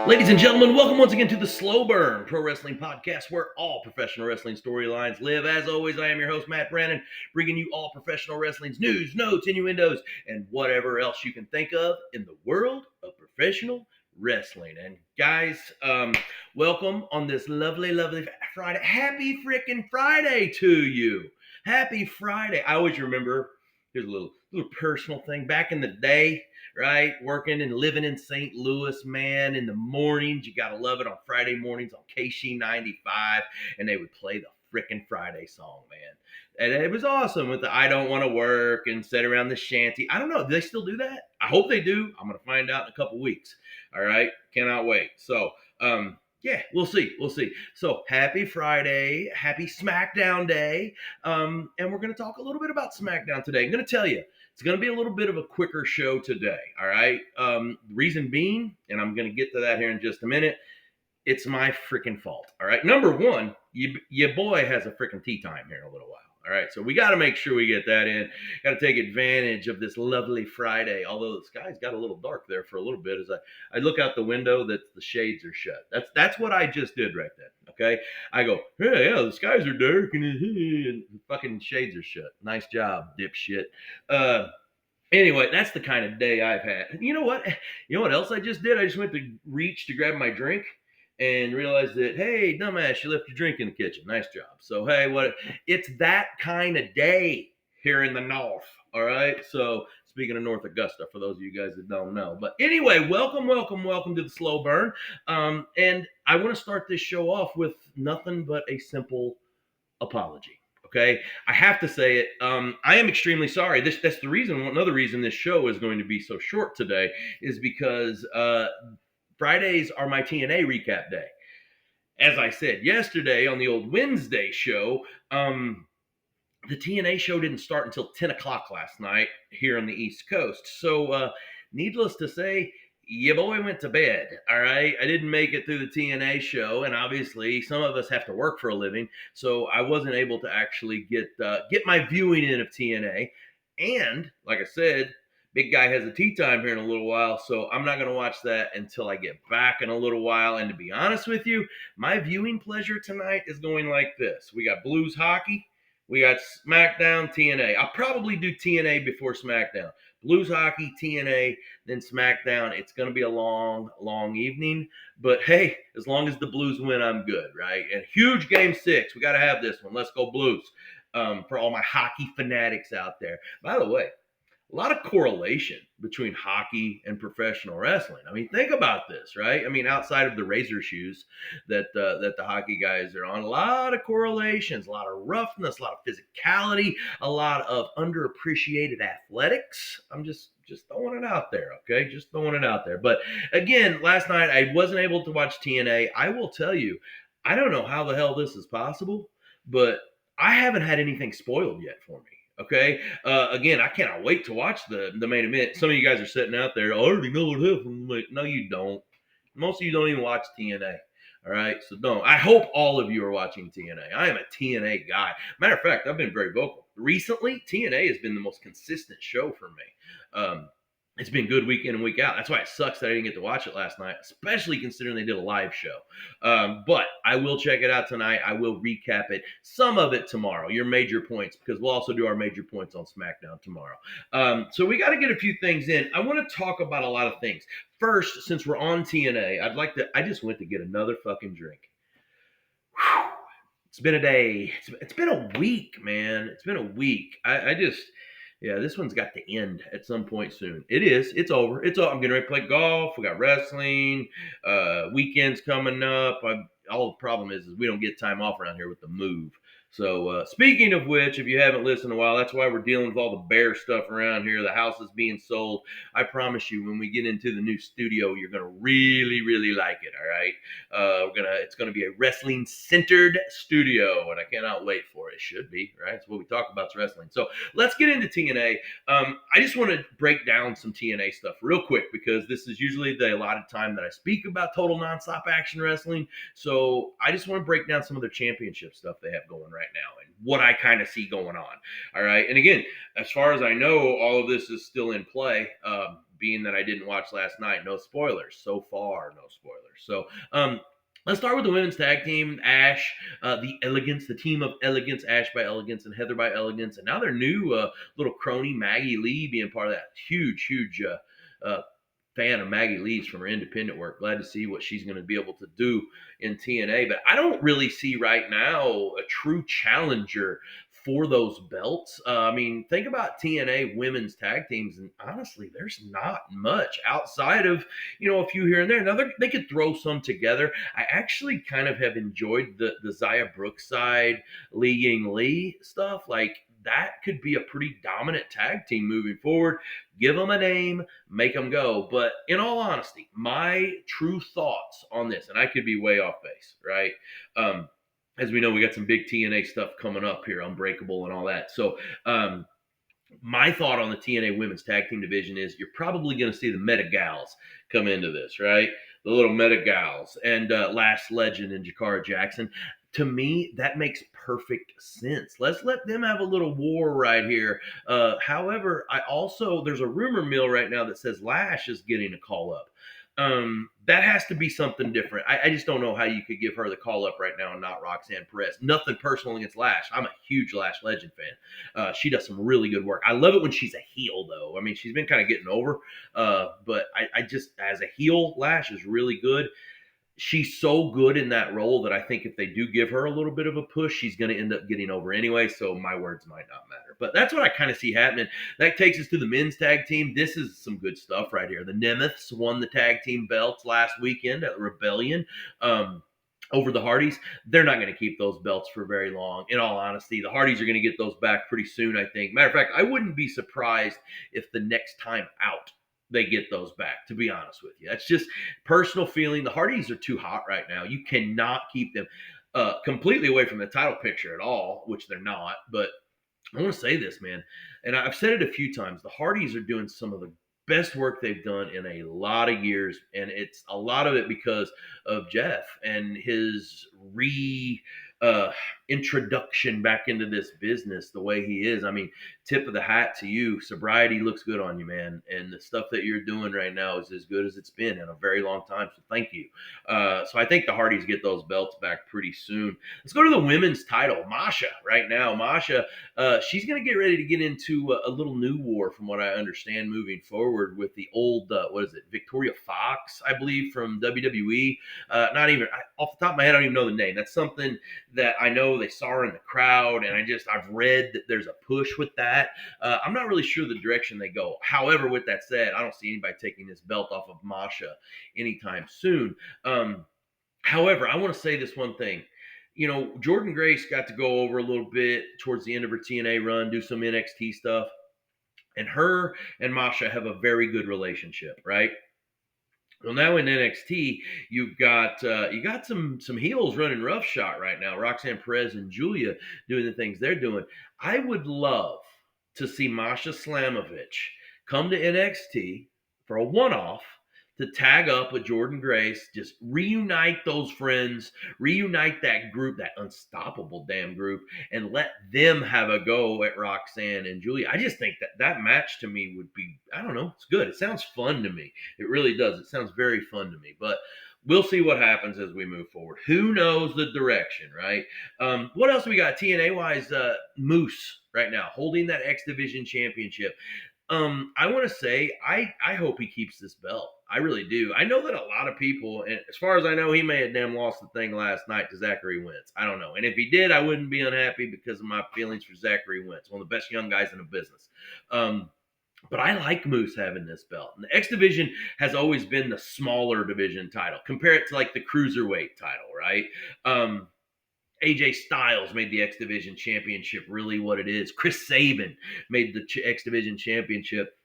Ladies and gentlemen, welcome once again to the Slow Burn Pro Wrestling Podcast, where all professional wrestling storylines live. As always, I am your host, Matt Brandon, bringing you all professional wrestling's news, notes, innuendos, and whatever else you can think of in the world of professional wrestling. And guys, welcome on this lovely Friday. Happy freaking Friday to you. Happy Friday. I always remember, here's a little personal thing. Back in the day, right? Working and living in St. Louis, man. In the mornings, you gotta love it on Friday mornings on KC 95, and they would play the frickin' Friday song, man. And it was awesome with the I Don't Want to Work and sit around the shanty. I don't know. Do they still do that? I hope they do. I'm gonna find out in a couple weeks. All right. Cannot wait. So, yeah, we'll see. So happy Friday, happy Smackdown day. And we're going to talk a little bit about Smackdown today. I'm going to tell you, it's going to be a little bit of a quicker show today. All right. Reason being, and I'm going to get to that here in just a minute, it's my freaking fault. All right. Number one, your boy has a freaking tea time here in a little while. All right. So we got to make sure we get that in. Got to take advantage of this lovely Friday. Although the sky's got a little dark there for a little bit as I look out the window that the shades are shut. That's what I just did right then. Okay. I go, yeah, the skies are dark and the fucking shades are shut. Nice job, dipshit. Anyway, that's the kind of day I've had. You know what? You know what else I just did? I just went to reach to grab my drink and realized that, hey, dumbass, you left your drink in the kitchen. Nice job. So, hey, it's that kind of day here in the north. All right. So, speaking of North Augusta, for those of you guys that don't know. But anyway, welcome to the Slow Burn. And I want to start this show off with nothing but a simple apology. Okay, I have to say it. I am extremely sorry. That's the reason. Another reason this show is going to be so short today is because Fridays are my TNA recap day. As I said yesterday on the old Wednesday show, the TNA show didn't start until 10 o'clock last night here on the East Coast. So, needless to say, your boy went to bed. All right. I didn't make it through the TNA show. And obviously, some of us have to work for a living. So, I wasn't able to actually get my viewing in of TNA. And, like I said, Big Guy has a tea time here in a little while, so I'm not going to watch that until I get back in a little while. And to be honest with you, my viewing pleasure tonight is going like this. We got Blues hockey. We got SmackDown, TNA. I'll probably do TNA before SmackDown. Blues hockey, TNA, then SmackDown. It's going to be a long evening. But hey, as long as the Blues win, I'm good, right? And huge Game 6. We got to have this one. Let's go Blues. For all my hockey fanatics out there. By the way, a lot of correlation between hockey and professional wrestling. I mean, think about this, right? I mean, outside of the razor shoes that the hockey guys are on, a lot of correlations, a lot of roughness, a lot of physicality, a lot of underappreciated athletics. I'm just throwing it out there, okay? Just throwing it out there. But again, last night I wasn't able to watch TNA. I will tell you, I don't know how the hell this is possible, but I haven't had anything spoiled yet for me. Okay. Again, I cannot wait to watch the main event. Some of you guys are sitting out there. I already know what happened. Like, no, you don't. Most of you don't even watch TNA. All right. So don't. I hope all of you are watching TNA. I am a TNA guy. Matter of fact, I've been very vocal. Recently, TNA has been the most consistent show for me. It's been good week in and week out. That's why it sucks that I didn't get to watch it last night, especially considering they did a live show. But I will check it out tonight. I will recap it, some of it tomorrow, your major points, because we'll also do our major points on SmackDown tomorrow. So we got to get a few things in. I want to talk about a lot of things. First, since we're on TNA, I just went to get another fucking drink. Whew. It's been a day. It's been a week, man. It's been a week. Yeah, this one's got to end at some point soon. It is. It's over. I'm getting ready to play golf. We got wrestling. Weekends coming up. All the problem is we don't get time off around here with the move. So speaking of which, if you haven't listened in a while, that's why we're dealing with all the bear stuff around here. The house is being sold. I promise you, when we get into the new studio, you're gonna really like it. All right, it's gonna be a wrestling centered studio, and I cannot wait for it. It should be, right? It's what we talk about, is wrestling. So let's get into TNA. I just want to break down some TNA stuff real quick, because this is usually the allotted time that I speak about total nonstop action wrestling. So I just want to break down some of their championship stuff they have going right now and what I kind of see going on. All right. And again, as far as I know, all of this is still in play, being that I didn't watch last night, no spoilers. So far, no spoilers. So, let's start with the women's tag team. Ash, the Elegance, the team of Elegance, Ash by Elegance and Heather by Elegance. And now their new little crony, Maggie Lee, being part of that. Huge fan of Maggie Lee's from her independent work. Glad to see what she's going to be able to do in TNA. But I don't really see right now a true challenger for those belts. I mean, think about TNA women's tag teams, and honestly, there's not much outside of, a few here and there. Now, they could throw some together. I actually kind of have enjoyed the Zaya Brookside, Li Ying Lee stuff. Like, that could be a pretty dominant tag team moving forward. Give them a name, make them go. But in all honesty, my true thoughts on this, and I could be way off base, right? As we know, we got some big TNA stuff coming up here, Unbreakable and all that. So, my thought on the TNA women's tag team division is you're probably going to see the Meta Gals come into this, right? The little Meta Gals and Last Legend and Jakara Jackson. To me, that makes perfect sense. Let's let them have a little war right here. However, there's a rumor mill right now that says Lash is getting a call up. That has to be something different. I just don't know how you could give her the call up right now and not Roxanne Perez. Nothing personal against Lash. I'm a huge Lash Legend fan. She does some really good work. I love it when she's a heel, though. I mean, she's been kind of getting over, but I just, as a heel, Lash is really good. She's so good in that role that I think if they do give her a little bit of a push, she's going to end up getting over anyway. So my words might not matter. But that's what I kind of see happening. That takes us to the men's tag team. This is some good stuff right here. The Nemeths won the tag team belts last weekend at Rebellion. Over the Hardys. They're not going to keep those belts for very long. In all honesty, the Hardys are going to get those back pretty soon, I think. Matter of fact, I wouldn't be surprised if the next time out they get those back, to be honest with you. That's just personal feeling. The Hardys are too hot right now. You cannot keep them completely away from the title picture at all, which they're not. But I want to say this, man, and I've said it a few times. The Hardys are doing some of the best work they've done in a lot of years, and it's a lot of it because of Jeff and his introduction back into this business the way he is. I mean, tip of the hat to you. Sobriety looks good on you, man, and the stuff that you're doing right now is as good as it's been in a very long time, so thank you. So I think the Hardys get those belts back pretty soon. Let's go to the women's title. Masha right now. Masha, she's going to get ready to get into a little new war from what I understand moving forward with the old, Victoria Fox, I believe, from WWE. Off the top of my head, I don't even know the name. That's something that I know they saw her in the crowd, and I've read that there's a push with that. I'm not really sure the direction they go. However, with that said, I don't see anybody taking this belt off of Masha anytime soon. However, I want to say this one thing. Jordan Grace got to go over a little bit towards the end of her TNA run, do some NXT stuff, and her and Masha have a very good relationship, right? Well, now in NXT, you got some heels running roughshod right now. Roxanne Perez and Julia doing the things they're doing. I would love to see Masha Slamovich come to NXT for a one-off to tag up with Jordan Grace, just reunite those friends, reunite that group, that unstoppable damn group, and let them have a go at Roxanne and Julia. I just think that match to me would be, I don't know, it's good. It sounds fun to me. It really does. It sounds very fun to me. But we'll see what happens as we move forward. Who knows the direction, right? What else we got TNA-wise? Moose right now holding that X Division championship. I want to say I hope he keeps this belt. I really do. I know that a lot of people, and as far as I know, he may have damn lost the thing last night to Zachary Wentz. I don't know. And if he did, I wouldn't be unhappy because of my feelings for Zachary Wentz, one of the best young guys in the business. But I like Moose having this belt. And the X Division has always been the smaller division title. Compare it to like the Cruiserweight title, right? AJ Styles made the X Division Championship really what it is. Chris Sabin made the X Division Championship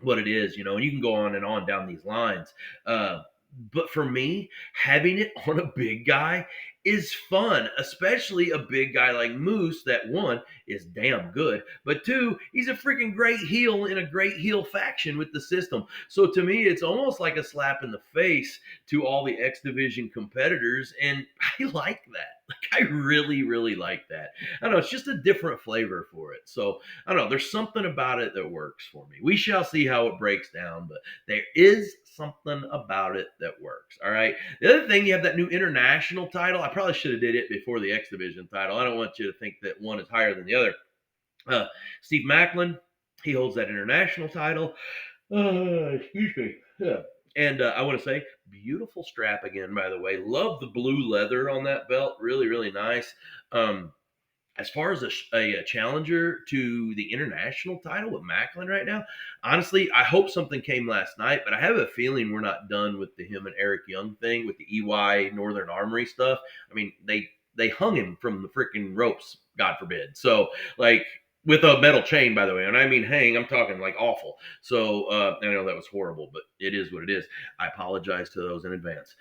what it is, and you can go on and on down these lines. But for me, having it on a big guy, is fun, especially a big guy like Moose that one is damn good, but two, he's a freaking great heel in a great heel faction with the system. So to me, it's almost like a slap in the face to all the X Division competitors, and I like that. Like, I really, really like that. I don't know, it's just a different flavor for it. So I don't know, there's something about it that works for me. We shall see how it breaks down, but there is something about it that works. All right. The other thing, you have that new international title. I probably should have did it before the X Division title. I don't want you to think that one is higher than the other. Uh, Steve Macklin, he holds that international title. Excuse me. Yeah. And I want to say, beautiful strap again, by the way. Love the blue leather on that belt. Really, really nice. Um, as far as a challenger to the international title with Macklin right now, honestly, I hope something came last night, but I have a feeling we're not done with the him and Eric Young thing with the EY Northern Armory stuff. I mean, they hung him from the freaking ropes, God forbid. So like with a metal chain, by the way, and I mean hang, I'm talking like awful. So I know that was horrible, but it is what it is. I apologize to those in advance.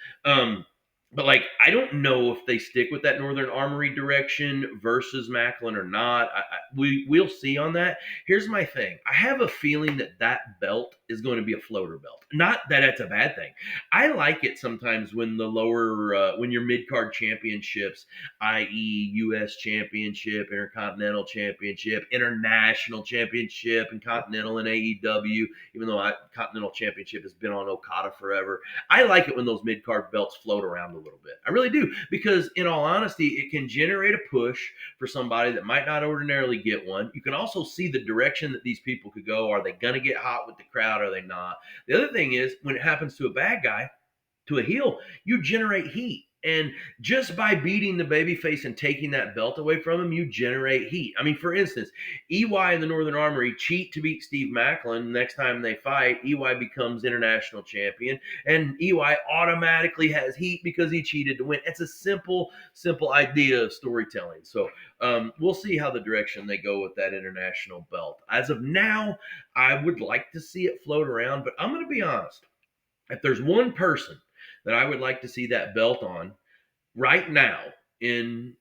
But like, I don't know if they stick with that Northern Armory direction versus Macklin or not. We'll see on that. Here's my thing: I have a feeling that that belt is going to be a floater belt. Not that that's a bad thing. I like it sometimes when the lower, when your mid card championships, i.e., U.S. Championship, Intercontinental Championship, International Championship, and Continental and AEW. Even though Continental Championship has been on Okada forever, I like it when those mid card belts float around a little bit. I really do, because in all honesty, it can generate a push for somebody that might not ordinarily get one. You can also see the direction that these people could go. Are they going to get hot with the crowd? Are they not? The other thing is, when it happens to a bad guy, to a heel, you generate heat. And just by beating the babyface and taking that belt away from him, you generate heat. I mean, for instance, EY and the Northern Armory cheat to beat Steve Macklin. Next time they fight, EY becomes international champion, and EY automatically has heat because he cheated to win. It's a simple, simple idea of storytelling. So we'll see how the direction they go with that international belt. As of now, I would like to see it float around, but I'm going to be honest. If there's one person that I would like to see that belt on right now in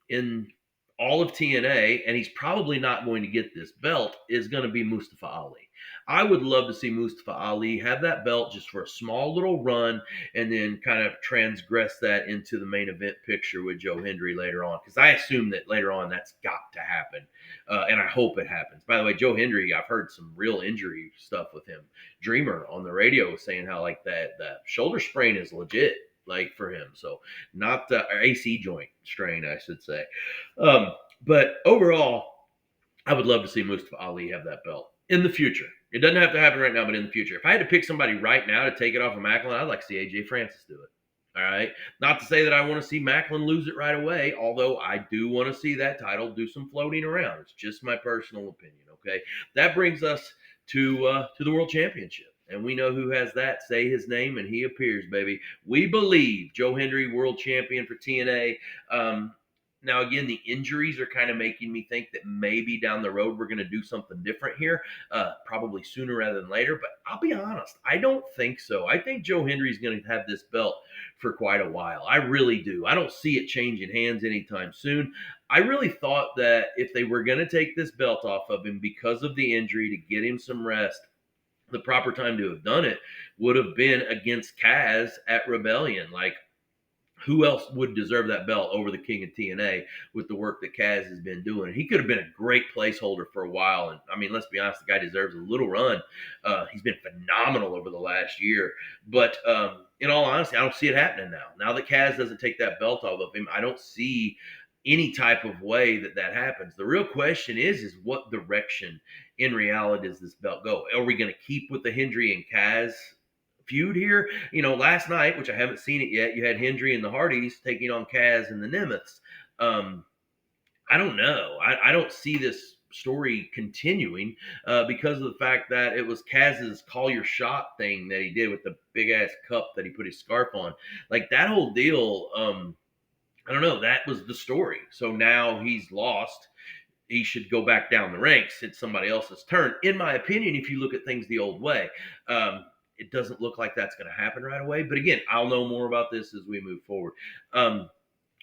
all of TNA, and he's probably not going to get this belt, is going to be Mustafa Ali. I would love to see Mustafa Ali have that belt just for a small little run, and then kind of transgress that into the main event picture with Joe Hendry later on, because I assume that later on that's got to happen, and I hope it happens. By the way, Joe Hendry, I've heard some real injury stuff with him. Dreamer on the radio was saying how like that shoulder sprain is legit, like for him. So not the AC joint strain, I should say. But overall, I would love to see Mustafa Ali have that belt in the future. It doesn't have to happen right now, but in the future. If I had to pick somebody right now to take it off of Macklin, I'd like to see AJ Francis do it. All right. Not to say that I want to see Macklin lose it right away, although I do want to see that title do some floating around. It's just my personal opinion. Okay. That brings us to the World Championship. And we know who has that. Say his name and he appears, baby. We believe Joe Hendry, world champion for TNA. Now, again, the injuries are kind of making me think that maybe down the road we're going to do something different here, probably sooner rather than later. But I'll be honest, I don't think so. I think Joe Hendry is going to have this belt for quite a while. I really do. I don't see it changing hands anytime soon. I really thought that if they were going to take this belt off of him because of the injury to get him some rest, the proper time to have done it would have been against Kaz at Rebellion. Like, who else would deserve that belt over the King of TNA with the work that Kaz has been doing? He could have been a great placeholder for a while. And I mean, let's be honest, the guy deserves a little run. He's been phenomenal over the last year. But in all honesty, I don't see it happening now. Now that Kaz doesn't take that belt off of him, I don't see any type of way that that happens. The real question is what direction in reality does this belt go? Are we going to keep with the Hendry and Kaz feud here? You know, last night, which I haven't seen it yet, you had Hendry and the Hardys taking on Kaz and the Nemeths. I don't know. I don't see this story continuing because of the fact that it was Kaz's call your shot thing that he did with the big ass cup that he put his scarf on. Like that whole deal, I don't know. That was the story. So now he's lost. He should go back down the ranks. It's somebody else's turn. In my opinion, if you look at things the old way, it doesn't look like that's going to happen right away. But again, I'll know more about this as we move forward.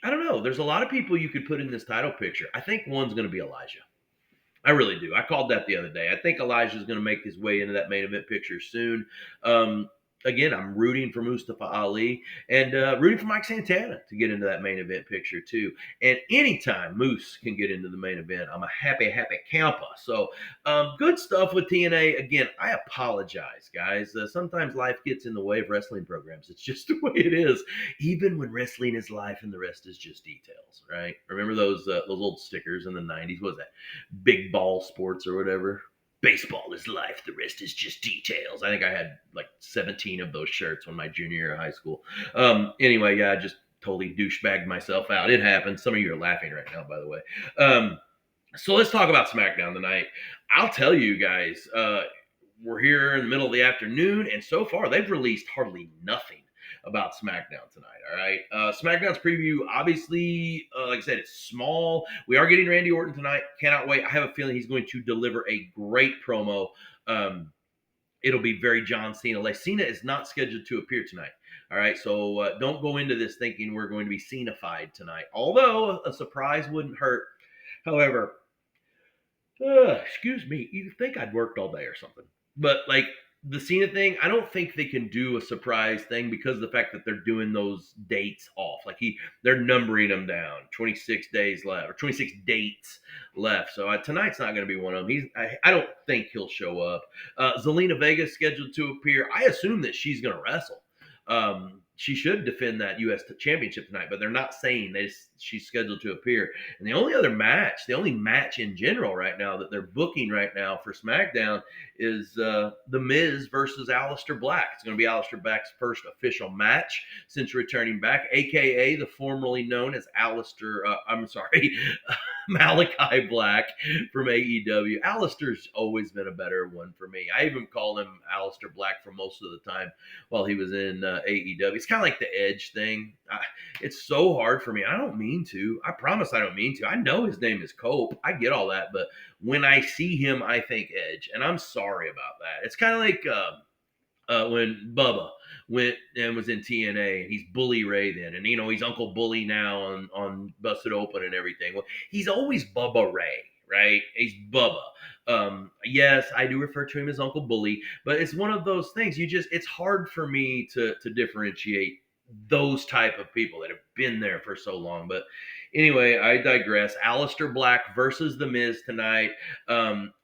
I don't know. There's a lot of people you could put in this title picture. I think one's going to be Elijah. I really do. I called that the other day. I think Elijah's going to make his way into that main event picture soon. Um, Again, I'm rooting for Mustafa Ali and rooting for Mike Santana to get into that main event picture too. And anytime Moose can get into the main event, I'm a happy, happy camper. So good stuff with TNA. Again, I apologize, guys. Sometimes life gets in the way of wrestling programs. It's just the way it is. Even when wrestling is life and the rest is just details, right? Remember those old stickers in the '90s? What was that? Big ball sports or whatever. Baseball is life, the rest is just details. I think I had like 17 of those shirts when my junior year of high school. Anyway, yeah, I just totally douchebagged myself out. It happened. Some of you are laughing right now, by the way. So let's talk about SmackDown tonight. I'll tell you guys, we're here in the middle of the afternoon, and so far they've released hardly nothing about SmackDown tonight. All right, SmackDown's preview, obviously, like I said, it's small. We are getting Randy Orton tonight. Cannot wait. I have a feeling he's going to deliver a great promo. It'll be very John Cena. Like Cena is not scheduled to appear tonight. All right, so don't go into this thinking we're going to be Cena-fied tonight. Although a surprise wouldn't hurt. However, excuse me, you'd think I'd worked all day or something. But like the Cena thing, I don't think they can do a surprise thing because of the fact that they're doing those dates off. Like they're numbering them down. 26 days left or 26 dates left. So tonight's not going to be one of them. I don't think he'll show up. Zelina Vega's scheduled to appear. I assume that she's going to wrestle. She should defend that U.S. championship tonight, but they're not saying she's scheduled to appear. And the only match in general right now that they're booking right now for SmackDown is The Miz versus Aleister Black. It's going to be Aleister Black's first official match since returning back, a.k.a. the formerly known as Malachi Black from AEW. Aleister's always been a better one for me. I even call him Aleister Black for most of the time while he was in AEW. It's kind of like the Edge thing. It's so hard for me. I don't mean to. I promise I don't mean to. I know his name is Cope. I get all that. But when I see him, I think Edge. And I'm sorry about that. It's kind of like when Bubba went and was in TNA, and he's Bully Ray then, and he's Uncle Bully now on Busted Open and everything. Well, he's always Bubba Ray, right? He's Bubba. Yes, I do refer to him as Uncle Bully, but it's one of those things. It's hard for me to differentiate those type of people that have been there for so long. But anyway, I digress. Aleister Black versus The Miz tonight.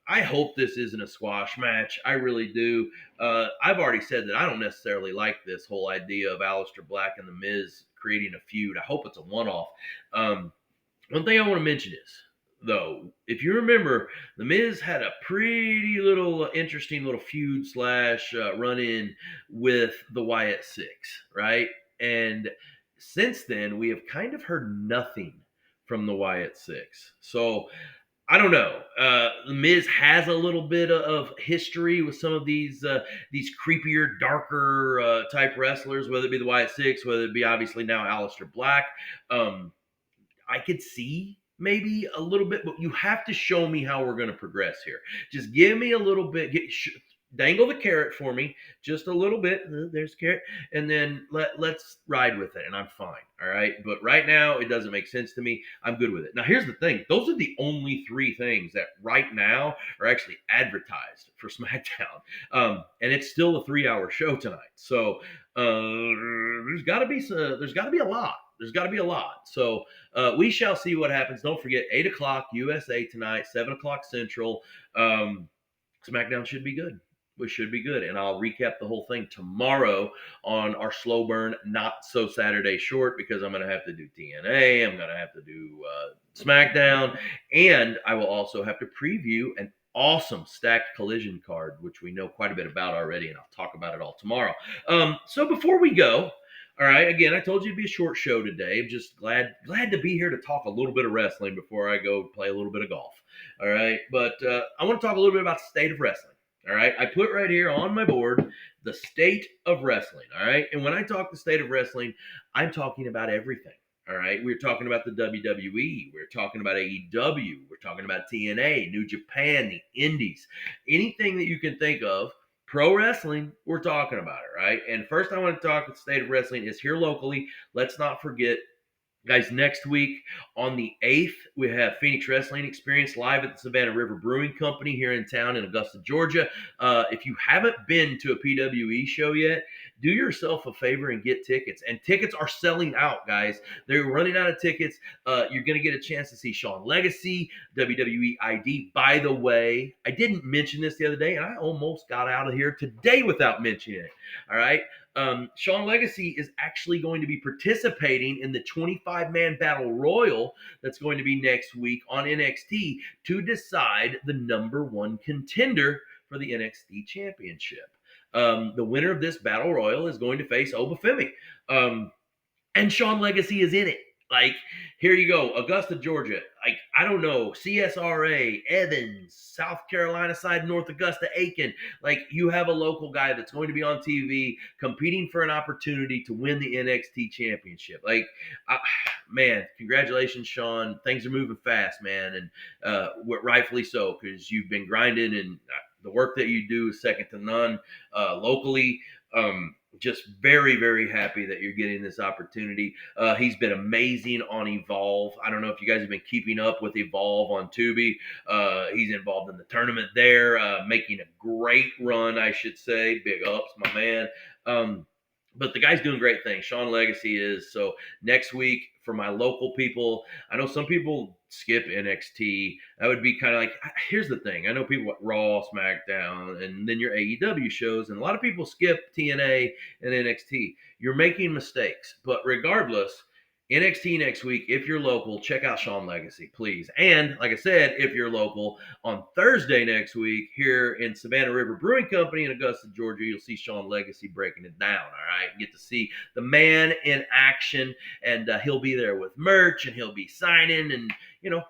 I hope this isn't a squash match. I really do. I've already said that I don't necessarily like this whole idea of Aleister Black and The Miz creating a feud. I hope it's a one-off. One thing I want to mention is, though, if you remember, The Miz had a pretty little interesting little feud slash run-in with the Wyatt Six, right? And since then, we have kind of heard nothing from the Wyatt Six. So I don't know. The Miz has a little bit of history with some of these creepier, darker type wrestlers, whether it be the Wyatt Six, whether it be obviously now Aleister Black. I could see maybe a little bit, but you have to show me how we're going to progress here. Just give me a little bit. Dangle the carrot for me just a little bit. There's carrot, and then let's ride with it, and I'm fine. All right, but right now it doesn't make sense to me. I'm good with it. Now here's the thing: those are the only three things that right now are actually advertised for SmackDown, and it's still a 3-hour show tonight. So there's got to be a lot. There's got to be a lot. So we shall see what happens. Don't forget 8 o'clock USA tonight, 7 o'clock Central. SmackDown should be good. We should be good. And I'll recap the whole thing tomorrow on our slow burn, not so Saturday short, because I'm going to have to do TNA. I'm going to have to do SmackDown. And I will also have to preview an awesome stacked collision card, which we know quite a bit about already. And I'll talk about it all tomorrow. So before we go, all right, again, I told you it'd be a short show today. I'm just glad to be here to talk a little bit of wrestling before I go play a little bit of golf. All right, but I want to talk a little bit about the state of wrestling. All right, I put right here on my board the state of wrestling. All right, and when I talk the state of wrestling, I'm talking about everything. All right, we're talking about the WWE, we're talking about AEW, we're talking about TNA, New Japan, the Indies, anything that you can think of. Pro wrestling, we're talking about it, right? And first I want to talk the state of wrestling is here locally. Let's not forget Guys, next week on the 8th, we have Phoenix Wrestling Experience live at the Savannah River Brewing Company here in town in Augusta, Georgia. If you haven't been to a PWE show yet, do yourself a favor and get tickets. And tickets are selling out, guys. They're running out of tickets. You're going to get a chance to see Sean Legacy, WWE ID. By the way, I didn't mention this the other day, and I almost got out of here today without mentioning it. All right. Sean Legacy is actually going to be participating in the 25-man battle royal that's going to be next week on NXT to decide the number one contender for the NXT championship. The winner of this battle royal is going to face Obafemi. And Sean Legacy is in it. Like, here you go, Augusta, Georgia. Like, I don't know, CSRA, Evans, South Carolina side, North Augusta, Aiken. Like, you have a local guy that's going to be on TV competing for an opportunity to win the NXT championship. Like, man, congratulations, Sean. Things are moving fast, man, and rightfully so, because you've been grinding, and the work that you do is second to none locally. Just very, very happy that you're getting this opportunity. He's been amazing on Evolve. I don't know if you guys have been keeping up with Evolve on Tubi. He's involved in the tournament there, making a great run, I should say. Big ups, my man. But the guy's doing great things. Sean Legacy is. So next week, for my local people, I know some people skip NXT. That would be kind of like, here's the thing. I know people at Raw, SmackDown, and then your AEW shows, and a lot of people skip TNA and NXT. You're making mistakes. But regardless, NXT next week, if you're local, check out Sean Legacy, please. And like I said, if you're local, on Thursday next week here in Savannah River Brewing Company in Augusta, Georgia, you'll see Sean Legacy breaking it down, all right? Get to see the man in action, and he'll be there with merch, and he'll be signing, and,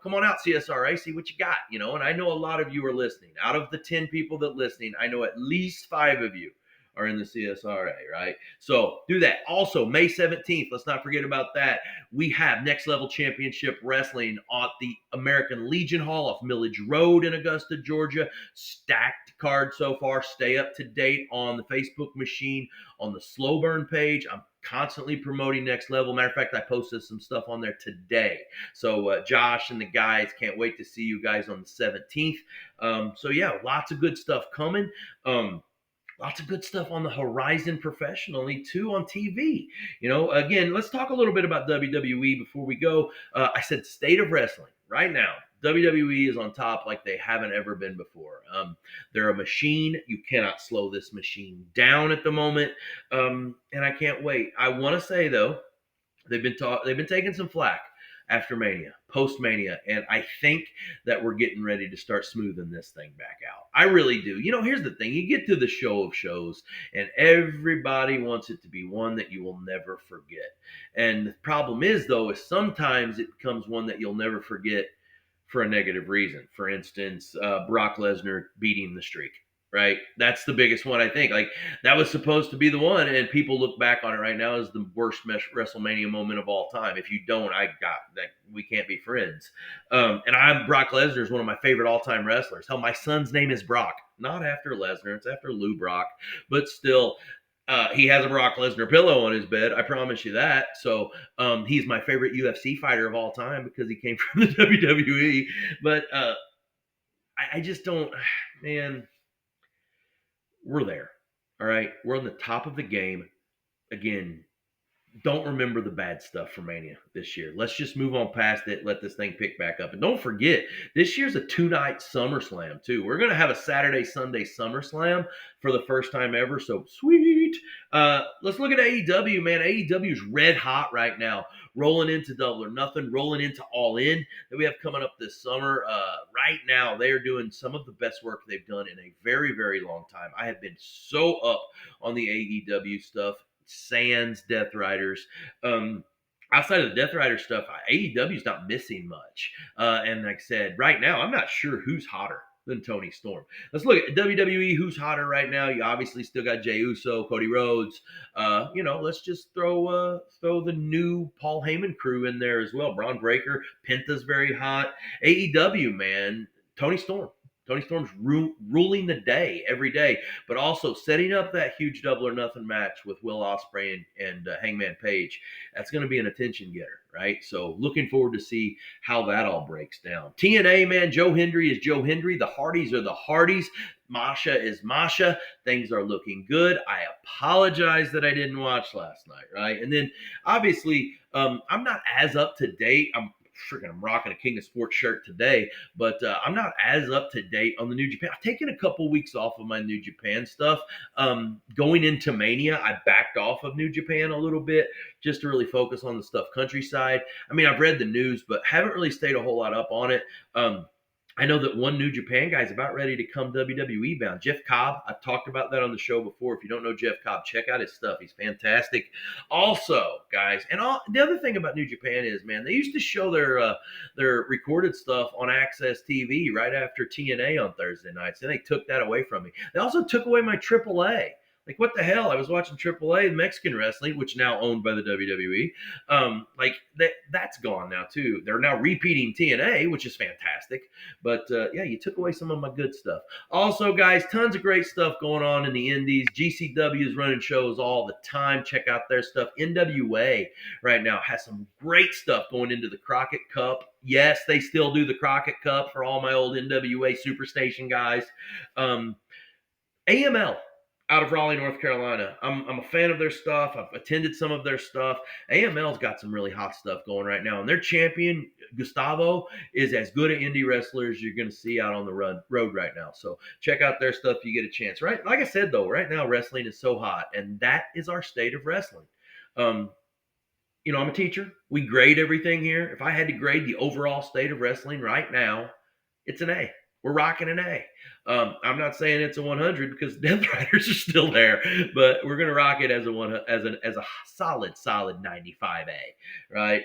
come on out, CSRA, see what you got, and I know a lot of you are listening. Out of the 10 people that are listening, I know at least 5 of you are in the CSRA, right? So do that. Also, May 17th, let's not forget about that. We have Next Level Championship Wrestling at the American Legion Hall off Millage Road in Augusta, Georgia. Stacked card so far. Stay up to date on the Facebook machine, on the Slow Burn page. I'm constantly promoting Next Level. Matter of fact, I posted some stuff on there today. So Josh and the guys, can't wait to see you guys on the 17th. So yeah, lots of good stuff coming. Lots of good stuff on the horizon professionally too on TV. Again, let's talk a little bit about WWE before we go. I said state of wrestling right now. WWE is on top like they haven't ever been before. They're a machine. You cannot slow this machine down at the moment. And I can't wait. I want to say though, they've been taking some flack after Mania, post Mania, and I think that we're getting ready to start smoothing this thing back out. I really do. Here's the thing: you get to the show of shows, and everybody wants it to be one that you will never forget. And the problem is, though, is sometimes it becomes one that you'll never forget for a negative reason. For instance, Brock Lesnar beating the streak. Right, that's the biggest one, I think. Like, that was supposed to be the one, and people look back on it right now as the worst WrestleMania moment of all time. If you don't, I got that. We can't be friends. And Brock Lesnar is one of my favorite all-time wrestlers. Hell, my son's name is Brock, not after Lesnar. It's after Lou Brock, but still. He has a Brock Lesnar pillow on his bed. I promise you that. So he's my favorite UFC fighter of all time because he came from the WWE. But I just don't, man. We're there. All right. We're on the top of the game. Again, don't remember the bad stuff from Mania this year. Let's just move on past it. Let this thing pick back up. And don't forget, this year's a 2-night SummerSlam, too. We're going to have a Saturday, Sunday SummerSlam for the first time ever. So sweet. Let's look at AEW, man. AEW's red hot right now. Rolling into Double or Nothing, rolling into All In that we have coming up this summer. Right now, they are doing some of the best work they've done in a very, very long time. I have been so up on the AEW stuff. Sans Death Riders. Outside of the Death Rider stuff, AEW's not missing much. And like I said, right now, I'm not sure who's hotter than Tony Storm. Let's look at WWE. Who's hotter right now? You obviously still got Jey Uso, Cody Rhodes. Let's just throw the new Paul Heyman crew in there as well. Braun Breaker, Penta's very hot. AEW, man, Tony Storm. Tony Storm's ruling the day every day, but also setting up that huge Double or Nothing match with Will Ospreay and Hangman Page. That's going to be an attention getter, right? So looking forward to see how that all breaks down. TNA, man, Joe Hendry is Joe Hendry. The Hardys are the Hardys. Masha is Masha. Things are looking good. I apologize that I didn't watch last night, right? And then obviously, I'm not as up to date. I'm rocking a King of Sports shirt today, but I'm not as up to date on the New Japan. I've taken a couple weeks off of my New Japan stuff. Going into Mania, I backed off of New Japan a little bit just to really focus on the stuff countryside. I mean, I've read the news, but haven't really stayed a whole lot up on it. I know that one New Japan guy is about ready to come WWE bound. Jeff Cobb, I've talked about that on the show before. If you don't know Jeff Cobb, check out his stuff. He's fantastic. Also, guys, and the other thing about New Japan is, man, they used to show their recorded stuff on Access TV right after TNA on Thursday nights, and they took that away from me. They also took away my AAA. Like, what the hell? I was watching AAA Mexican wrestling, which now owned by the WWE. That's gone now too. They're now repeating TNA, which is fantastic. But yeah, you took away some of my good stuff. Also, guys, tons of great stuff going on in the Indies. GCW is running shows all the time. Check out their stuff. NWA right now has some great stuff going into the Crockett Cup. Yes, they still do the Crockett Cup for all my old NWA Superstation guys. AML out of Raleigh, North Carolina. I'm a fan of their stuff. I've attended some of their stuff. AML's got some really hot stuff going right now. And their champion, Gustavo, is as good an indie wrestler as you're going to see out on the road right now. So check out their stuff if you get a chance. Right? Like I said, though, right now wrestling is so hot. And that is our state of wrestling. I'm a teacher. We grade everything here. If I had to grade the overall state of wrestling right now, it's an A. We're rocking an A. I'm not saying it's a 100 because Death Riders are still there, but we're gonna rock it as a solid 95A, right?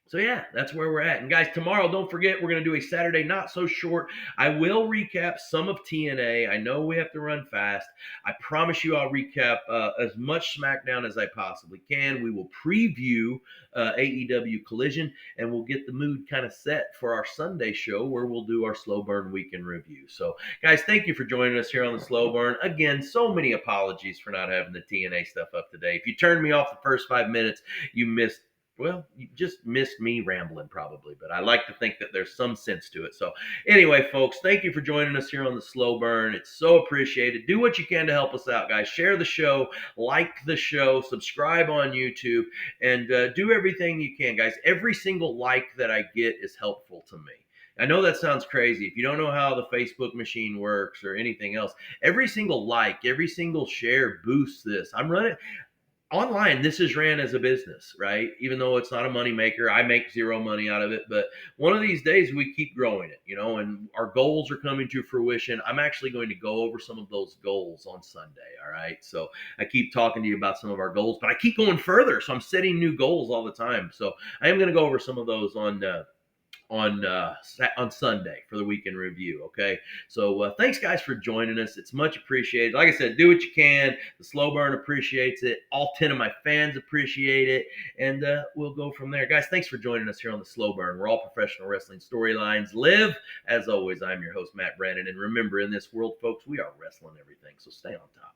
So yeah, that's where we're at. And guys, tomorrow, don't forget, we're going to do a Saturday Not So Short. I will recap some of TNA. I know we have to run fast. I promise you I'll recap as much SmackDown as I possibly can. We will preview AEW Collision, and we'll get the mood kind of set for our Sunday show where we'll do our Slow Burn Weekend Review. So guys, thank you for joining us here on the Slow Burn. Again, so many apologies for not having the TNA stuff up today. If you turned me off the first 5 minutes, you just missed me rambling probably, but I like to think that there's some sense to it. So anyway, folks, thank you for joining us here on the Slow Burn. It's so appreciated. Do what you can to help us out, guys. Share the show, like the show, subscribe on YouTube, and do everything you can, guys. Every single like that I get is helpful to me. I know that sounds crazy. If you don't know how the Facebook machine works or anything else, every single like, every single share boosts this. I'm running online. This is ran as a business, right? Even though it's not a money maker, I make zero money out of it. But one of these days we keep growing it, and our goals are coming to fruition. I'm actually going to go over some of those goals on Sunday. All right. So I keep talking to you about some of our goals, but I keep going further. So I'm setting new goals all the time. So I am going to go over some of those on Sunday for the weekend review. Okay. So thanks guys for joining us. It's much appreciated. Like I said, do what you can. The Slow Burn appreciates it. All 10 of my fans appreciate it. And we'll go from there. Guys, thanks for joining us here on the Slow Burn, where all professional wrestling storylines live. As always, I'm your host, Matt Brandon. And remember, in this world, folks, we are wrestling everything. So stay on top.